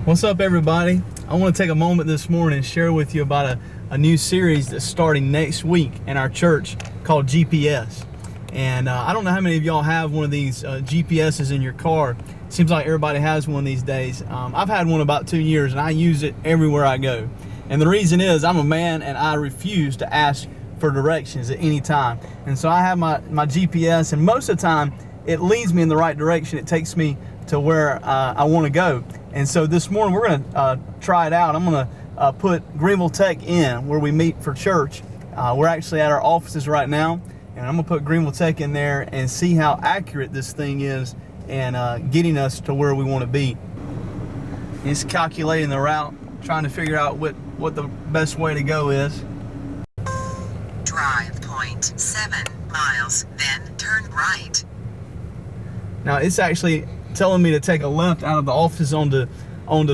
What's up, everybody? I want to take a moment this morning and share with you about a new series that's starting next week in our church called GPS. And I don't know how many of y'all have one of these GPSs in your car. Seems like everybody has one these days. I've had one about 2 years and I use it everywhere I go. And the reason is I'm a man and I refuse to ask for directions at any time. And so I have my GPS, and most of the time it leads me in the right direction. It takes me to where I want to go. And so this morning we're going to try it out. I'm going to put Greenville Tech in where we meet for church. We're actually at our offices right now, and I'm going to put Greenville Tech in there and see how accurate this thing is and getting us to where we want to be. It's calculating the route, trying to figure out what the best way to go is. Drive 0.7 miles, then turn right. Now it's actually telling me to take a left out of the office onto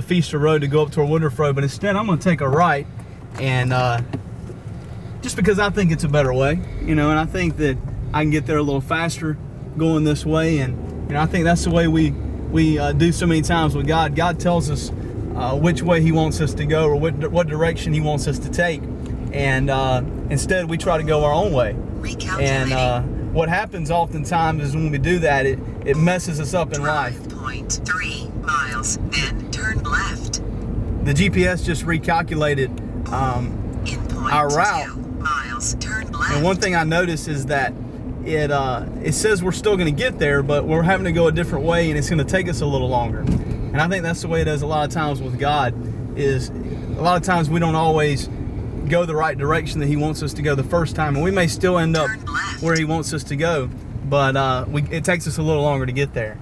Feaster Road to go up toward Woodruff Road, but instead I'm going to take a right, and just because I think it's a better way, and I think that I can get there a little faster going this way, and I think that's the way we do so many times with God. God tells us which way He wants us to go, or what direction He wants us to take, and instead we try to go our own way. And what happens oftentimes is when we do that, it messes us up in life. 5.3 miles, then turn left. The GPS just recalculated our route. 2 miles, turn left. And one thing I noticed is that it says we're still going to get there, but we're having to go a different way, and it's going to take us a little longer. And I think that's the way it is a lot of times with God. Is a lot of times we don't always go the right direction that He wants us to go the first time, and we may still end up where He wants us to go, but it takes us a little longer to get there.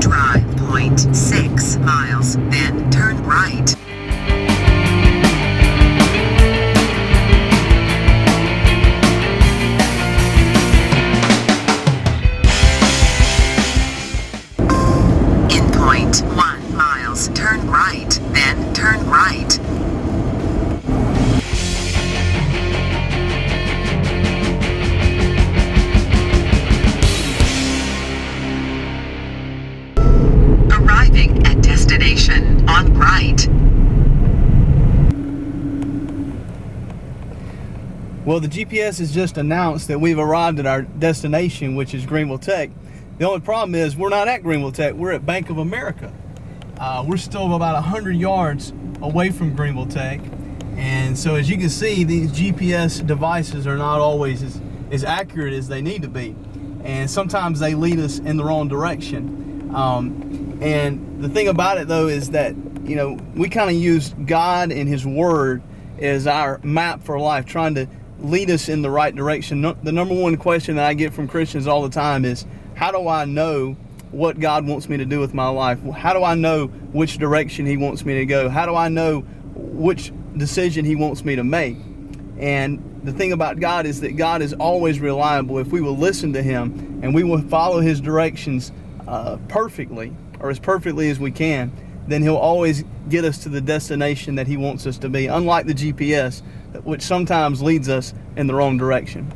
Drive 0.6 miles, then turn right. In 0.1 miles, turn right, then turn right. Arriving at destination on right. Well, the GPS has just announced that we've arrived at our destination, which is Greenville Tech. The only problem is we're not at Greenville Tech, we're at Bank of America. We're still about 100 yards away from Greenville Tech. And so as you can see, these GPS devices are not always as accurate as they need to be. And sometimes they lead us in the wrong direction. And the thing about it though is that, we kind of use God and His Word as our map for life, trying to lead us in the right direction. The number one question that I get from Christians all the time is, how do I know what God wants me to do with my life? How do I know which direction He wants me to go? How do I know which decision He wants me to make? And the thing about God is that God is always reliable. If we will listen to Him and we will follow His directions perfectly, or as perfectly as we can, then He'll always get us to the destination that He wants us to be, unlike the GPS, which sometimes leads us in the wrong direction.